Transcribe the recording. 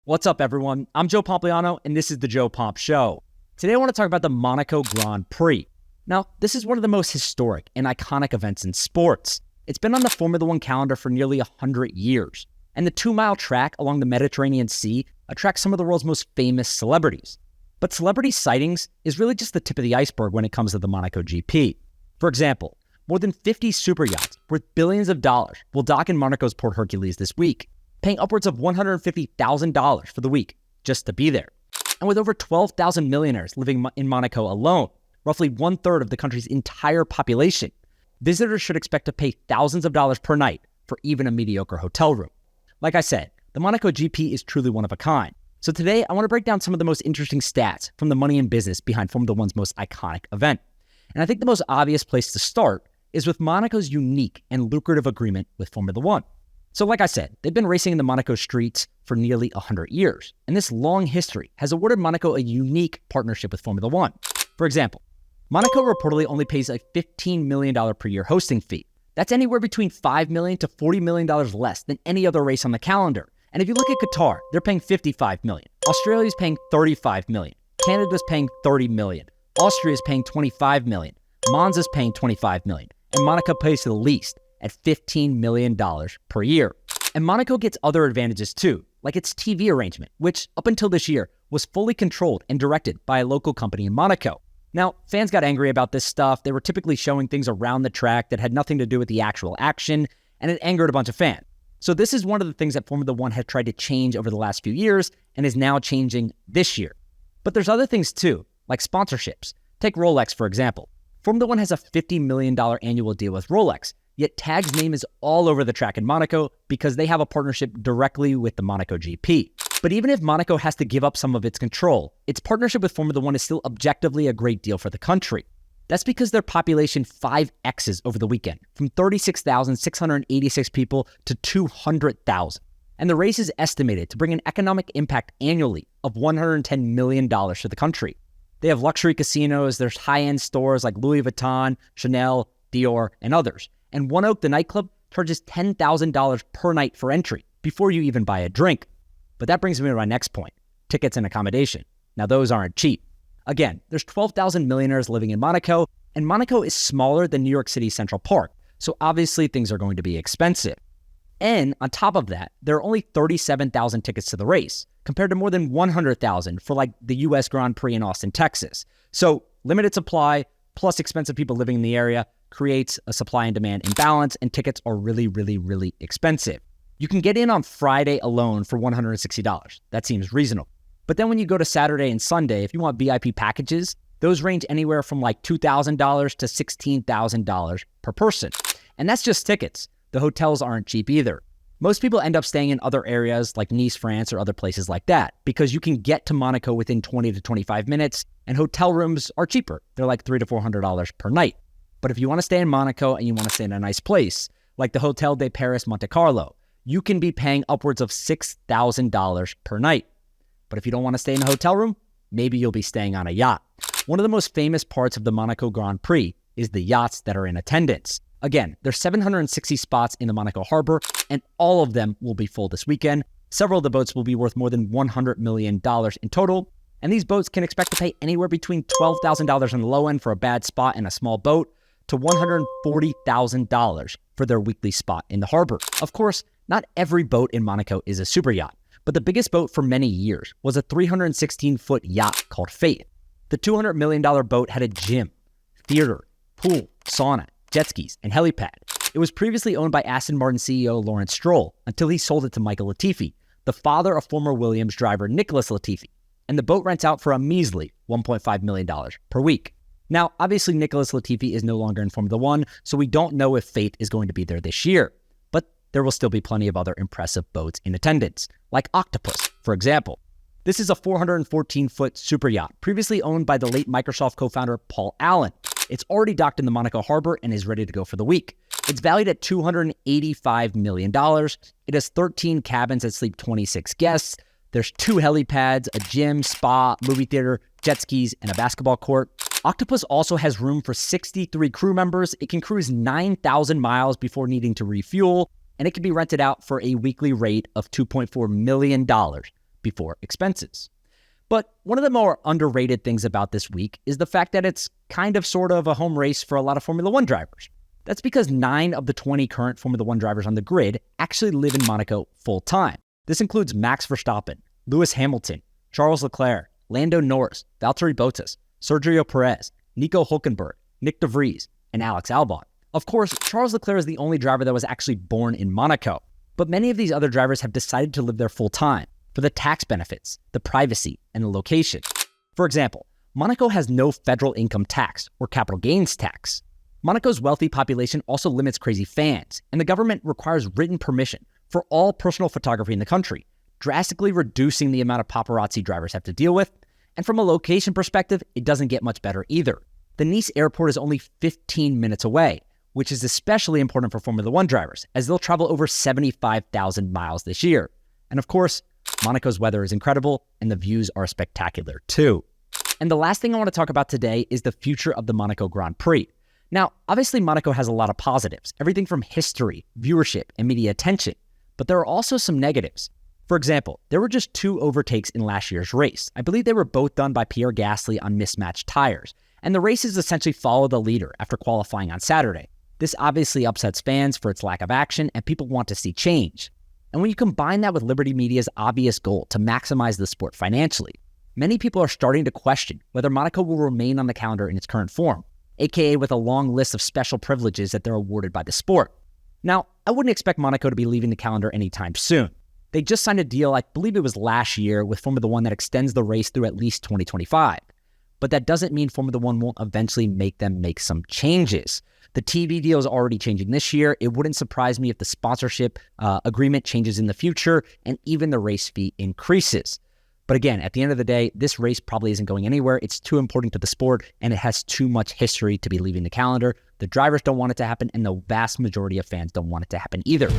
What's up, everyone? I'm Joe Pompliano, and this is the Joe Pomp Show. Today, I want to talk about the Monaco Grand Prix. Now, this is one of the most historic and iconic events in sports. It's been on the Formula One calendar for nearly 100 years, and the 2-mile track along the Mediterranean Sea attracts some of the world's most famous celebrities. But celebrity sightings is really just the tip of the iceberg when it comes to the Monaco GP. For example, more than 50 super yachts worth billions of dollars will dock in Monaco's Port Hercules this week, paying upwards of $150,000 for the week just to be there. And with over 12,000 millionaires living in Monaco alone, roughly 1/3 of the country's entire population, visitors should expect to pay thousands of dollars per night for even a mediocre hotel room. Like I said, the Monaco GP is truly one of a kind. So today, I want to break down some of the most interesting stats from the money and business behind Formula One's most iconic event. And I think the most obvious place to start is with Monaco's unique and lucrative agreement with Formula One. So like I said, they've been racing in the Monaco streets for nearly 100 years, and this long history has awarded Monaco a unique partnership with Formula One. For example, Monaco reportedly only pays a $15 million per year hosting fee. That's anywhere between $5 million to $40 million less than any other race on the calendar. And if you look at Qatar, they're paying $55 million. Australia's paying $35 million. Canada's paying $30 million. Austria's paying $25 million. Monza's paying $25 million. And Monaco pays the least at $15 million per year. And Monaco gets other advantages too, like its TV arrangement, which up until this year was fully controlled and directed by a local company in Monaco. Now, fans got angry about this stuff. They were typically showing things around the track that had nothing to do with the actual action, and it angered a bunch of fans. So this is one of the things that Formula One had tried to change over the last few years and is now changing this year. But there's other things too, like sponsorships. Take Rolex, for example. Formula One has a $50 million annual deal with Rolex, yet TAG's name is all over the track in Monaco because they have a partnership directly with the Monaco GP. But even if Monaco has to give up some of its control, its partnership with Formula One is still objectively a great deal for the country. That's because their population 5X's over the weekend, from 36,686 people to 200,000. And the race is estimated to bring an economic impact annually of $110 million to the country. They have luxury casinos, there's high-end stores like Louis Vuitton, Chanel, Dior, and others. And One Oak, the nightclub, charges $10,000 per night for entry before you even buy a drink. But that brings me to my next point, tickets and accommodation. Now, those aren't cheap. Again, there's 12,000 millionaires living in Monaco, and Monaco is smaller than New York City's Central Park, so obviously things are going to be expensive. And on top of that, there are only 37,000 tickets to the race, compared to more than 100,000 for like the US Grand Prix in Austin, Texas. So limited supply plus expensive people living in the area creates a supply and demand imbalance, and tickets are really, really, really expensive. You can get in on Friday alone for $160. That seems reasonable. But then when you go to Saturday and Sunday, if you want VIP packages, those range anywhere from like $2,000 to $16,000 per person. And that's just tickets. The hotels aren't cheap either. Most people end up staying in other areas like Nice, France, or other places like that because you can get to Monaco within 20 to 25 minutes, and hotel rooms are cheaper. They're like $300 to $400 per night. But if you want to stay in Monaco and you want to stay in a nice place, like the Hotel de Paris Monte Carlo, you can be paying upwards of $6,000 per night. But if you don't want to stay in a hotel room, maybe you'll be staying on a yacht. One of the most famous parts of the Monaco Grand Prix is the yachts that are in attendance. Again, there's 760 spots in the Monaco harbor, and all of them will be full this weekend. Several of the boats will be worth more than $100 million in total, and these boats can expect to pay anywhere between $12,000 on the low end for a bad spot in a small boat to $140,000 for their weekly spot in the harbor. Of course, not every boat in Monaco is a super yacht, but the biggest boat for many years was a 316-foot yacht called Faith. The $200 million boat had a gym, theater, pool, sauna, jet skis, and helipad. It was previously owned by Aston Martin CEO Lawrence Stroll until he sold it to Michael Latifi, the father of former Williams driver Nicholas Latifi, and the boat rents out for a measly $1.5 million per week. Now, obviously, Nicholas Latifi is no longer in Formula One, so we don't know if Faith is going to be there this year, but there will still be plenty of other impressive boats in attendance, like Octopus, for example. This is a 414-foot super yacht, previously owned by the late Microsoft co-founder Paul Allen. It's already docked in the Monaco harbor and is ready to go for the week. It's valued at $285 million. It has 13 cabins that sleep 26 guests. There's 2 helipads, a gym, spa, movie theater, jet skis, and a basketball court. Octopus also has room for 63 crew members. It can cruise 9,000 miles before needing to refuel, and it can be rented out for a weekly rate of $2.4 million before expenses. But one of the more underrated things about this week is the fact that it's kind of sort of a home race for a lot of Formula One drivers. That's because 9 of the 20 current Formula One drivers on the grid actually live in Monaco full-time. This includes Max Verstappen, Lewis Hamilton, Charles Leclerc, Lando Norris, Valtteri Bottas, Sergio Perez, Nico Hülkenberg, Nick de Vries, and Alex Albon. Of course, Charles Leclerc is the only driver that was actually born in Monaco, but many of these other drivers have decided to live there full-time for the tax benefits, the privacy, and the location. For example, Monaco has no federal income tax or capital gains tax. Monaco's wealthy population also limits crazy fans, and the government requires written permission for all personal photography in the country, drastically reducing the amount of paparazzi drivers have to deal with. And from a location perspective, it doesn't get much better either. The Nice airport is only 15 minutes away, which is especially important for Formula One drivers, as they'll travel over 75,000 miles this year. And of course, Monaco's weather is incredible, and the views are spectacular too. And the last thing I want to talk about today is the future of the Monaco Grand Prix. Now, obviously Monaco has a lot of positives, everything from history, viewership, and media attention. But there are also some negatives. For example, there were just 2 overtakes in last year's race. I believe they were both done by Pierre Gasly on mismatched tires. And the races essentially follow the leader after qualifying on Saturday. This obviously upsets fans for its lack of action, and people want to see change. And when you combine that with Liberty Media's obvious goal to maximize the sport financially, many people are starting to question whether Monaco will remain on the calendar in its current form, aka with a long list of special privileges that they're awarded by the sport. Now, I wouldn't expect Monaco to be leaving the calendar anytime soon. They just signed a deal, I believe it was last year, with Formula One that extends the race through at least 2025. But that doesn't mean Formula One won't eventually make them make some changes. The TV deal is already changing this year. It wouldn't surprise me if the sponsorship agreement changes in the future and even the race fee increases. But again, at the end of the day, this race probably isn't going anywhere. It's too important to the sport, and it has too much history to be leaving the calendar. The drivers don't want it to happen, and the vast majority of fans don't want it to happen either.